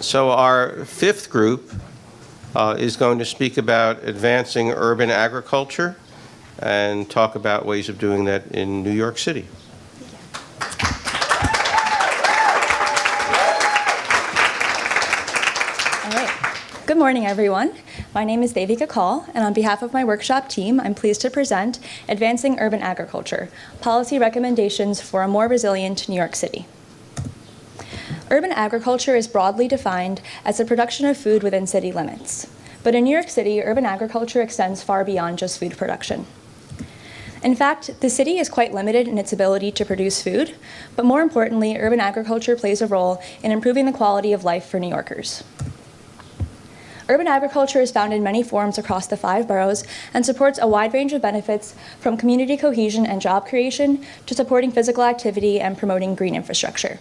So our fifth group is going to speak about advancing urban agriculture and talk about ways of doing that in New York City. Good morning, everyone. My name is Devika Kaul, and on behalf of my workshop team, I'm pleased to present Advancing Urban Agriculture, Policy Recommendations for a More Resilient New York City. Urban agriculture is broadly defined as the production of food within city limits. But in New York City, urban agriculture extends far beyond just food production. In fact, the city is quite limited in its ability to produce food, but more importantly, urban agriculture plays a role in improving the quality of life for New Yorkers. Urban agriculture is found in many forms across the 5 boroughs and supports a wide range of benefits from community cohesion and job creation to supporting physical activity and promoting green infrastructure.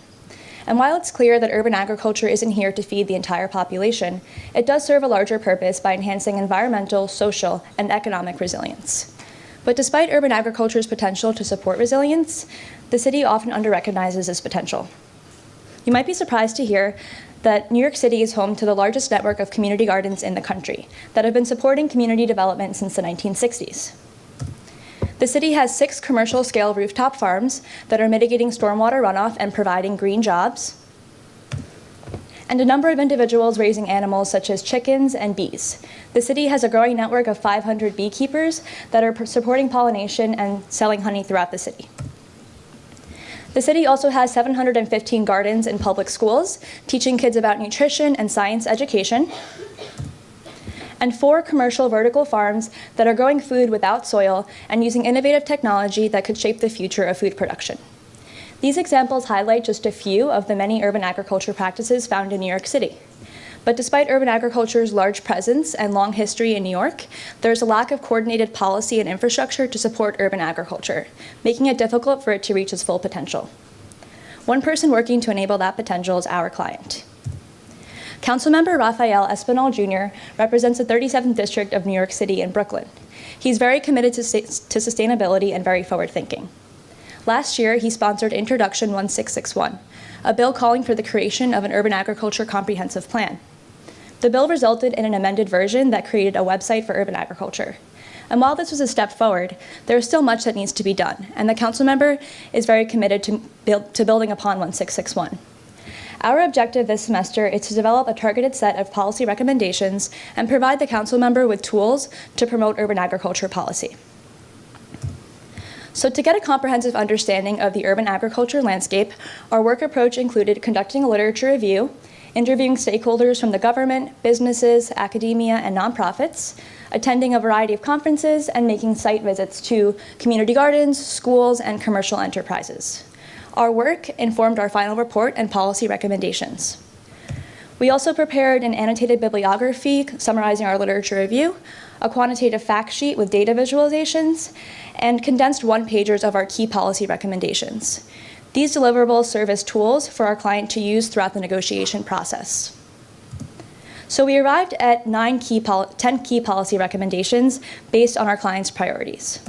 And while it's clear that urban agriculture isn't here to feed the entire population, it does serve a larger purpose by enhancing environmental, social, and economic resilience. But despite urban agriculture's potential to support resilience, the city often underrecognizes its potential. You might be surprised to hear that New York City is home to the largest network of community gardens in the country that have been supporting community development since the 1960s. The city has 6 commercial-scale rooftop farms that are mitigating stormwater runoff and providing green jobs, and a number of individuals raising animals such as chickens and bees. The city has a growing network of 500 beekeepers that are supporting pollination and selling honey throughout the city. The city also has 715 gardens in public schools, teaching kids about nutrition and science education, and 4 commercial vertical farms that are growing food without soil and using innovative technology that could shape the future of food production. These examples highlight just a few of the many urban agriculture practices found in New York City. But despite urban agriculture's large presence and long history in New York, there's a lack of coordinated policy and infrastructure to support urban agriculture, making it difficult for it to reach its full potential. One person working to enable that potential is our client. Councilmember Rafael Aspinall Jr. represents the 37th District of New York City in Brooklyn. He's very committed to sustainability and very forward-thinking. Last year, he sponsored Introduction 1661, a bill calling for the creation of an urban agriculture comprehensive plan. The bill resulted in an amended version that created a website for urban agriculture. And while this was a step forward, there is still much that needs to be done, and the council member is very committed to building upon 1661. Our objective this semester is to develop a targeted set of policy recommendations and provide the council member with tools to promote urban agriculture policy. So to get a comprehensive understanding of the urban agriculture landscape, our work approach included conducting a literature review, interviewing stakeholders from the government, businesses, academia, and nonprofits, attending a variety of conferences, and making site visits to community gardens, schools, and commercial enterprises. Our work informed our final report and policy recommendations. We also prepared an annotated bibliography summarizing our literature review, a quantitative fact sheet with data visualizations, and condensed one-pagers of our key policy recommendations. These deliverables serve as tools for our client to use throughout the negotiation process. So we arrived at 10 key policy recommendations based on our client's priorities.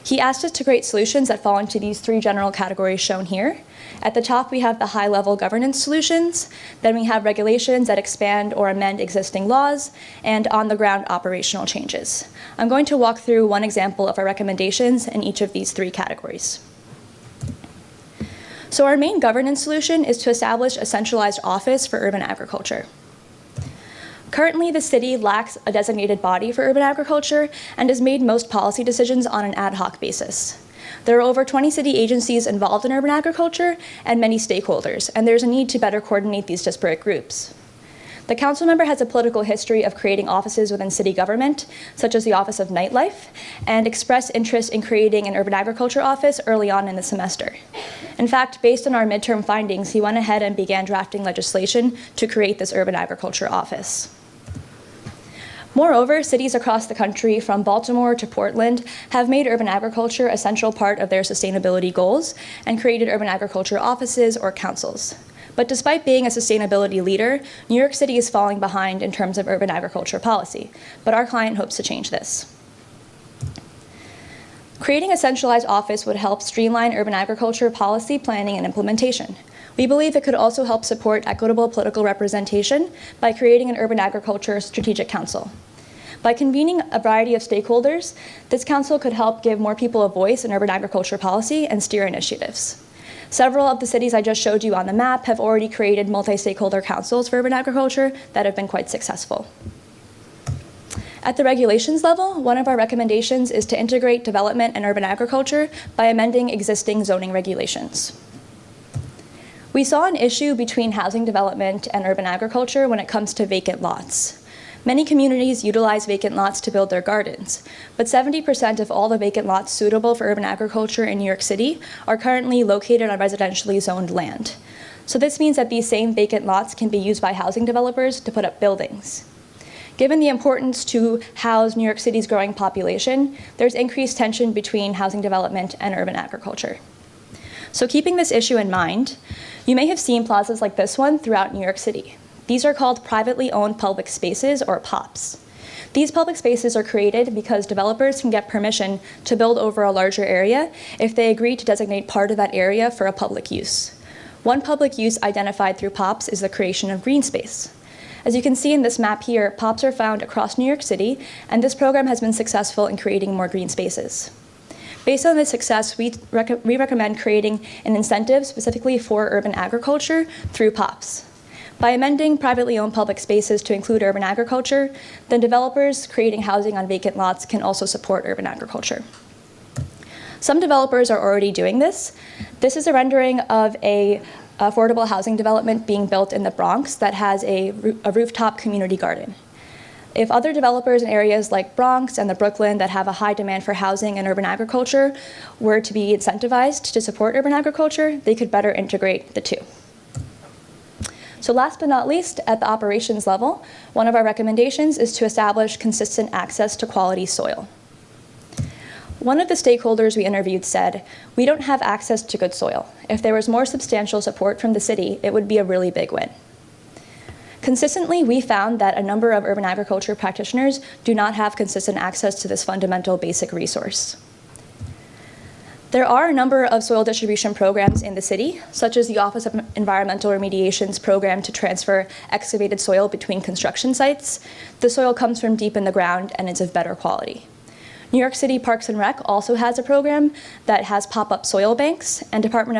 He asked us to create solutions that fall into these 3 general categories shown here. At the top, we have the high-level governance solutions. Then we have regulations that expand or amend existing laws, and on-the-ground operational changes. I'm going to walk through one example of our recommendations in each of these 3 categories. So our main governance solution is to establish a centralized office for urban agriculture. Currently, the city lacks a designated body for urban agriculture and has made most policy decisions on an ad hoc basis. There are over 20 city agencies involved in urban agriculture and many stakeholders, and there's a need to better coordinate these disparate groups. The council member has a political history of creating offices within city government, such as the Office of Nightlife, and expressed interest in creating an urban agriculture office early on in the semester. In fact, based on our midterm findings, he went ahead and began drafting legislation to create this urban agriculture office. Moreover, cities across the country, from Baltimore to Portland, have made urban agriculture a central part of their sustainability goals and created urban agriculture offices or councils. But despite being a sustainability leader, New York City is falling behind in terms of urban agriculture policy, but our client hopes to change this. Creating a centralized office would help streamline urban agriculture policy planning and implementation. We believe it could also help support equitable political representation by creating an urban agriculture strategic council. By convening a variety of stakeholders, this council could help give more people a voice in urban agriculture policy and steer initiatives. Several of the cities I just showed you on the map have already created multi-stakeholder councils for urban agriculture that have been quite successful. At the regulations level, one of our recommendations is to integrate development and urban agriculture by amending existing zoning regulations. We saw an issue between housing development and urban agriculture when it comes to vacant lots. Many communities utilize vacant lots to build their gardens, but 70% of all the vacant lots suitable for urban agriculture in New York City are currently located on residentially zoned land. So this means that these same vacant lots can be used by housing developers to put up buildings. Given the importance to house New York City's growing population, there's increased tension between housing development and urban agriculture. So keeping this issue in mind, you may have seen plazas like this one throughout New York City. These are called privately owned public spaces, or POPs. These public spaces are created because developers can get permission to build over a larger area if they agree to designate part of that area for a public use. One public use identified through POPs is the creation of green space. As you can see in this map here, POPs are found across New York City, and this program has been successful in creating more green spaces. Based on this success, we recommend creating an incentive specifically for urban agriculture through POPs. By amending privately owned public spaces to include urban agriculture, then developers creating housing on vacant lots can also support urban agriculture. Some developers are already doing this. This is a rendering of an affordable housing development being built in the Bronx that has a rooftop community garden. If other developers in areas like Bronx and the Brooklyn that have a high demand for housing and urban agriculture were to be incentivized to support urban agriculture, they could better integrate the two. So last but not least, at the operations level, one of our recommendations is to establish consistent access to quality soil. One of the stakeholders we interviewed said, "We don't have access to good soil. If there was more substantial support from the city, it would be a really big win." Consistently, we found that a number of urban agriculture practitioners do not have consistent access to this fundamental basic resource. There are a number of soil distribution programs in the city, such as the Office of Environmental Remediation's program to transfer excavated soil between construction sites. The soil comes from deep in the ground and is of better quality. New York City Parks and Rec also has a program that has pop-up soil banks, and Department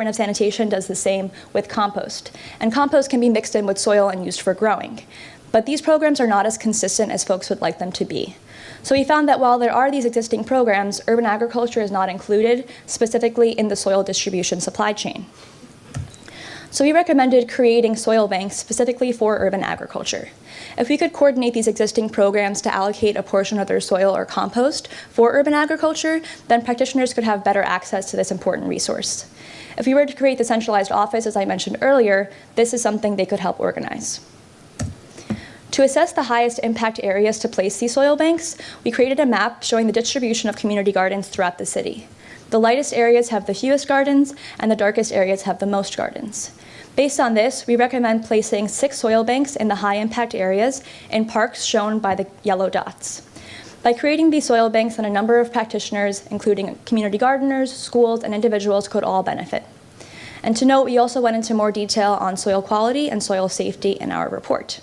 of Sanitation does the same with compost. And compost can be mixed in with soil and used for growing. But these programs are not as consistent as folks would like them to be. So we found that while there are these existing programs, urban agriculture is not included specifically in the soil distribution supply chain. So we recommended creating soil banks specifically for urban agriculture. If we could coordinate these existing programs to allocate a portion of their soil or compost for urban agriculture, then practitioners could have better access to this important resource. If we were to create the centralized office, as I mentioned earlier, this is something they could help organize. To assess the highest impact areas to place these soil banks, we created a map showing the distribution of community gardens throughout the city. The lightest areas have the fewest gardens, and the darkest areas have the most gardens. Based on this, we recommend placing 6 soil banks in the high-impact areas in parks shown by the yellow dots. By creating these soil banks, then a number of practitioners, including community gardeners, schools, and individuals, could all benefit. And to note, we also went into more detail on soil quality and soil safety in our report.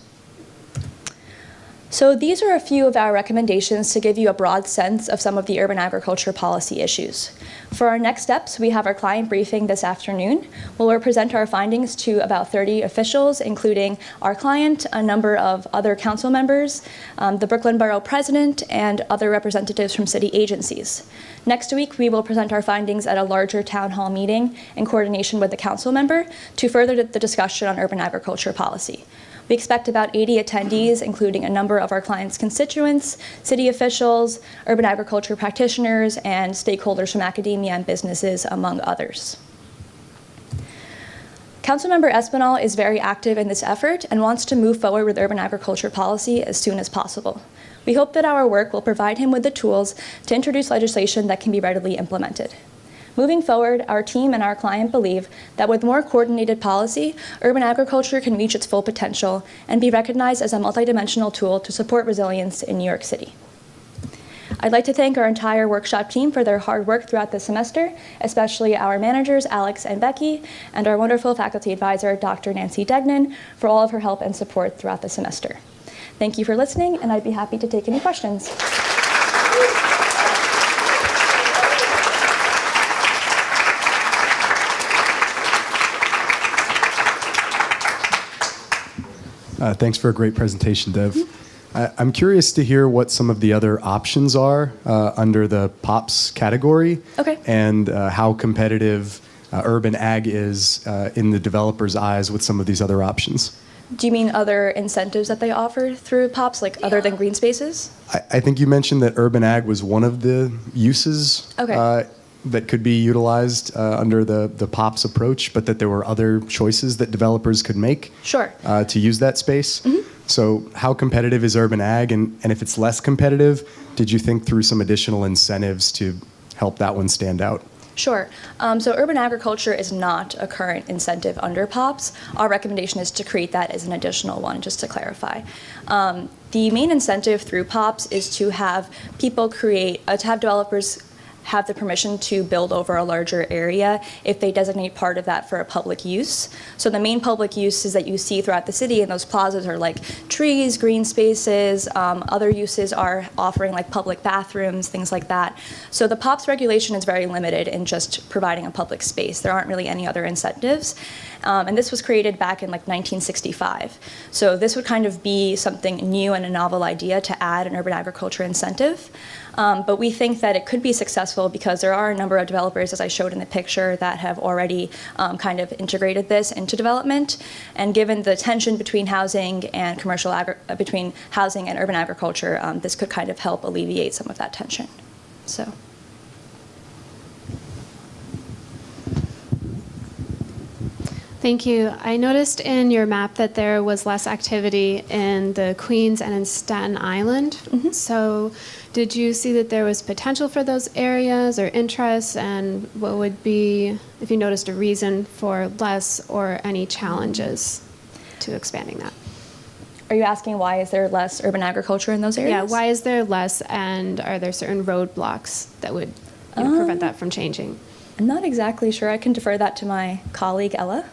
So these are a few of our recommendations to give you a broad sense of some of the urban agriculture policy issues. For our next steps, we have our client briefing this afternoon, where we'll present our findings to about 30 officials, including our client, a number of other council members, the Brooklyn Borough President, and other representatives from city agencies. Next week, we will present our findings at a larger town hall meeting in coordination with the council member to further the discussion on urban agriculture policy. We expect about 80 attendees, including a number of our clients' constituents, city officials, urban agriculture practitioners, and stakeholders from academia and businesses, among others. Councilmember Aspinall is very active in this effort and wants to move forward with urban agriculture policy as soon as possible. We hope that our work will provide him with the tools to introduce legislation that can be readily implemented. Moving forward, our team and our client believe that with more coordinated policy, urban agriculture can reach its full potential and be recognized as a multidimensional tool to support resilience in New York City. I'd like to thank our entire workshop team for their hard work throughout the semester, especially our managers, Alex and Becky, and our wonderful faculty advisor, Dr. Nancy Degnan, for all of her help and support throughout the semester. Thank you for listening, and I'd be happy to take any questions. Thanks for a great presentation, Dev. I'm curious to hear what some of the other options are under the POPs category. Okay. And how competitive urban ag is in the developer's eyes with some of these other options. Do you mean other incentives that they offer through POPs, like other than green spaces? I think you mentioned that urban ag was one of the uses that could be utilized under the POPs approach, but that there were other choices that developers could make to use that space. So how competitive is urban ag? And if it's less competitive, did you think through some additional incentives to help that one stand out? Sure. So urban agriculture is not a current incentive under POPs. Our recommendation is to create that as an additional one, just to clarify. The main incentive through POPs is to have people to have developers have the permission to build over a larger area if they designate part of that for a public use. So the main public uses that you see throughout the city in those plazas are like trees, green spaces. Other uses are offering like public bathrooms, things like that. So the POPs regulation is very limited in just providing a public space. There aren't really any other incentives. And this was created back in like 1965. So this would kind of be something new and a novel idea to add an urban agriculture incentive. But we think that it could be successful because there are a number of developers, as I showed in the picture, that have already kind of integrated this into development. And given the tension between housing and between housing and urban agriculture, this could kind of help alleviate some of that tension. So. Thank you. I noticed in your map that there was less activity in the Queens and in Staten Island. So did you see that there was potential for those areas or interests, and what would be, if you noticed, a reason for less or any challenges to expanding that? Are you asking why is there less urban agriculture in those areas? Yeah, why is there less, and are there certain roadblocks that would prevent that from changing? I'm not exactly sure. I can defer that to my colleague, Ella.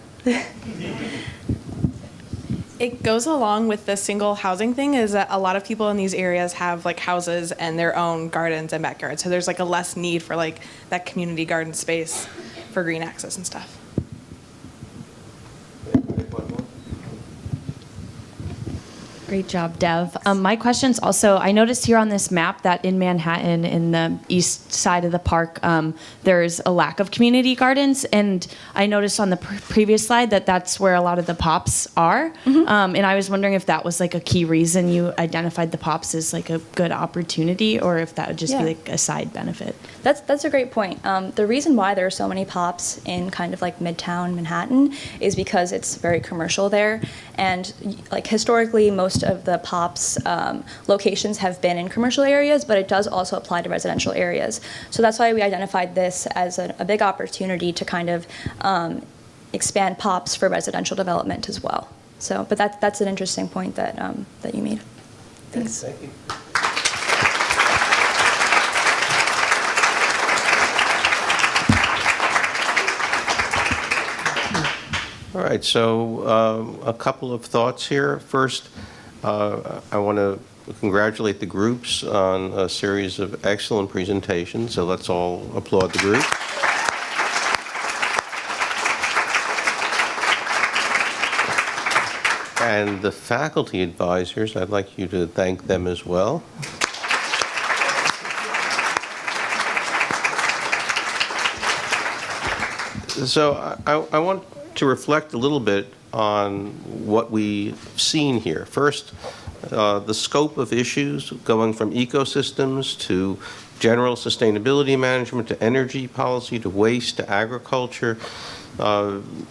It goes along with the single housing thing, is that a lot of people in these areas have like houses and their own gardens and backyards. So there's like a less need for like that community garden space for green access and stuff. Great job, Dev. My question's also, I noticed here on this map that in Manhattan, in the east side of the park, there's a lack of community gardens. And I noticed on the previous slide that that's where a lot of the POPs are. And I was wondering if that was like a key reason you identified the POPs as like a good opportunity, or if that would just be like a side benefit. That's a great point. The reason why there are so many POPs in kind of like Midtown Manhattan is because it's very commercial there. And like historically, most of the POPs locations have been in commercial areas, but it does also apply to residential areas. So that's why we identified this as a big opportunity to kind of expand POPs for residential development as well. So, but that's an interesting point that that you made. Thanks. Thank you. All right, so a couple of thoughts here. First, I want to congratulate the groups on a series of excellent presentations, so let's all applaud the group. And the faculty advisors, I'd like you to thank them as well. So I want to reflect a little bit on what we've seen here. First, the scope of issues going from ecosystems to general sustainability management to energy policy to waste to agriculture.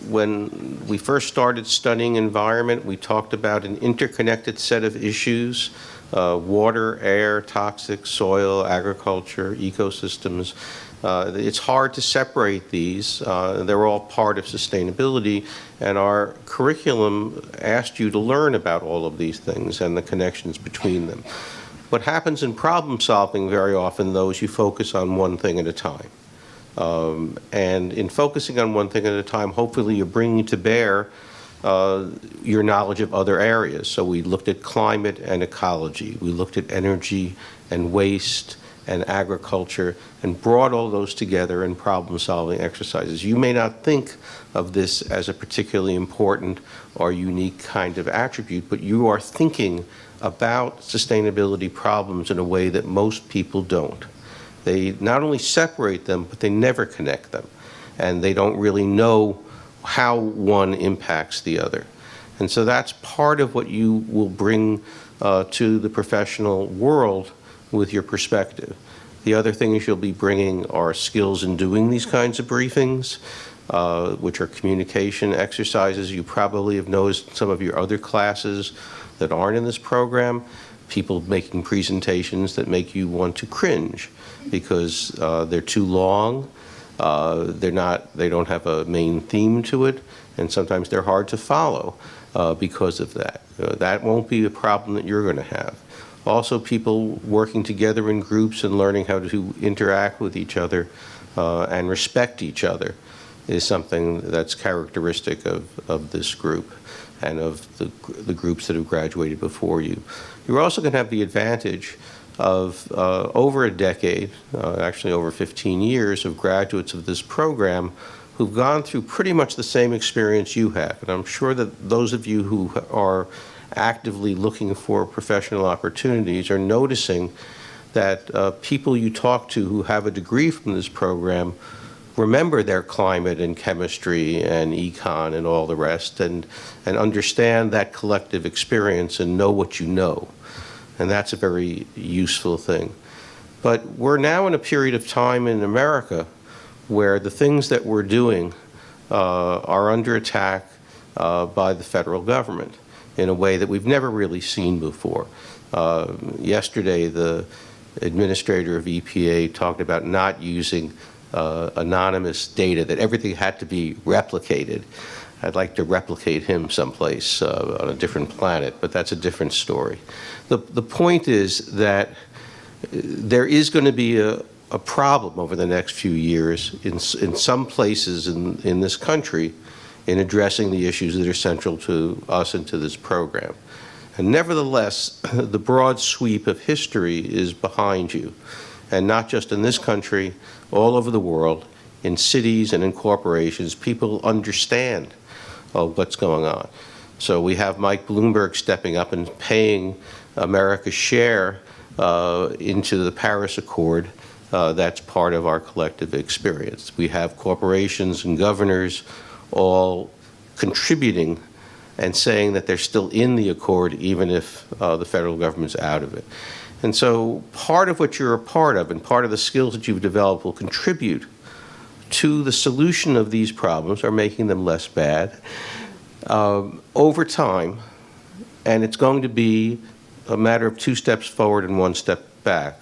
When we first started studying environment, we talked about an interconnected set of issues: water, air, toxic, soil, agriculture, ecosystems. It's hard to separate these. They're all part of sustainability, and our curriculum asked you to learn about all of these things and the connections between them. What happens in problem solving very often, though, is you focus on one thing at a time. And in focusing on one thing at a time, hopefully you're bringing to bear your knowledge of other areas. So we looked at climate and ecology. We looked at energy and waste and agriculture and brought all those together in problem-solving exercises. You may not think of this as a particularly important or unique kind of attribute, but you are thinking about sustainability problems in a way that most people don't. They not only separate them, but they never connect them. And they don't really know how one impacts the other. And so that's part of what you will bring to the professional world with your perspective. The other things you'll be bringing are skills in doing these kinds of briefings, which are communication exercises. You probably have noticed in some of your other classes that aren't in this program, people making presentations that make you want to cringe because they're too long, they don't have a main theme to it, and sometimes they're hard to follow because of that. That won't be a problem that you're going to have. Also, people working together in groups and learning how to interact with each other and respect each other is something that's characteristic of this group and of the groups that have graduated before you. You're also going to have the advantage of over a decade, actually over 15 years, of graduates of this program who've gone through pretty much the same experience you have. And I'm sure that those of you who are actively looking for professional opportunities are noticing that people you talk to who have a degree from this program remember their climate and chemistry and econ and all the rest and understand that collective experience and know what you know. And that's a very useful thing. But we're now in a period of time in America where the things that we're doing are under attack by the federal government in a way that we've never really seen before. Yesterday, the administrator of EPA talked about not using anonymous data, that everything had to be replicated. I'd like to replicate him someplace on a different planet, but that's a different story. The point is that there is going to be a problem over the next few years in some places in this country in addressing the issues that are central to us and to this program. And nevertheless, the broad sweep of history is behind you. And not just in this country, all over the world, in cities and in corporations, people understand what's going on. So we have Mike Bloomberg stepping up and paying America's share into the Paris Accord. That's part of our collective experience. We have corporations and governors all contributing and saying that they're still in the accord even if the federal government's out of it. And so part of what you're a part of and part of the skills that you've developed will contribute to the solution of these problems or making them less bad over time. And it's going to be a matter of 2 steps forward and 1 step back.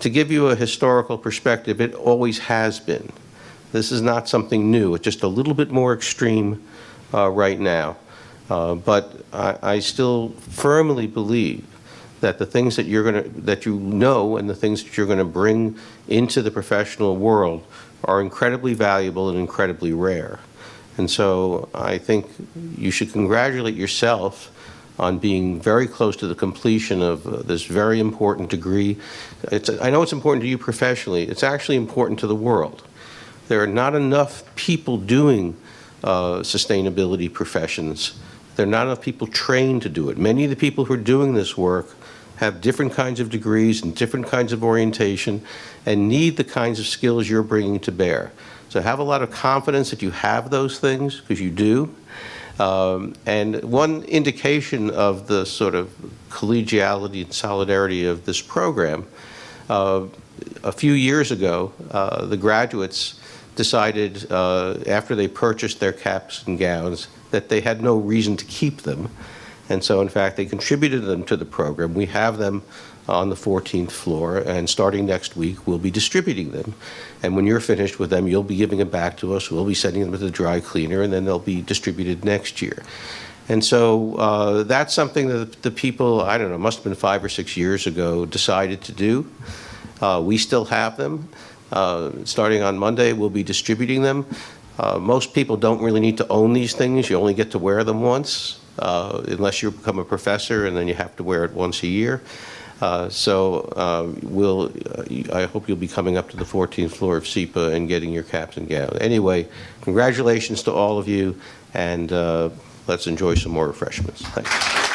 To give you a historical perspective, it always has been. This is not something new. It's just a little bit more extreme right now. But I still firmly believe that the things that that you know and the things that you're going to bring into the professional world are incredibly valuable and incredibly rare. And so I think you should congratulate yourself on being very close to the completion of this very important degree. I know it's important to you professionally. It's actually important to the world. There are not enough people doing sustainability professions. There are not enough people trained to do it. Many of the people who are doing this work have different kinds of degrees and different kinds of orientation and need the kinds of skills you're bringing to bear. So have a lot of confidence that you have those things, because you do. And one indication of the sort of collegiality and solidarity of this program, a few years ago, the graduates decided after they purchased their caps and gowns that they had no reason to keep them. And so, in fact, they contributed them to the program. We have them on the 14th floor, and starting next week, we'll be distributing them. And when you're finished with them, you'll be giving them back to us. We'll be sending them to the dry cleaner, and then they'll be distributed next year. And so that's something that the people, I don't know, must have been 5 or 6 years ago, decided to do. We still have them. Starting on Monday, we'll be distributing them. Most people don't really need to own these things. You only get to wear them once, unless you become a professor, and then you have to wear it once a year. I hope you'll be coming up to the 14th floor of SEPA and getting your caps and gowns. Anyway, congratulations to all of you, and let's enjoy some more refreshments. Thanks.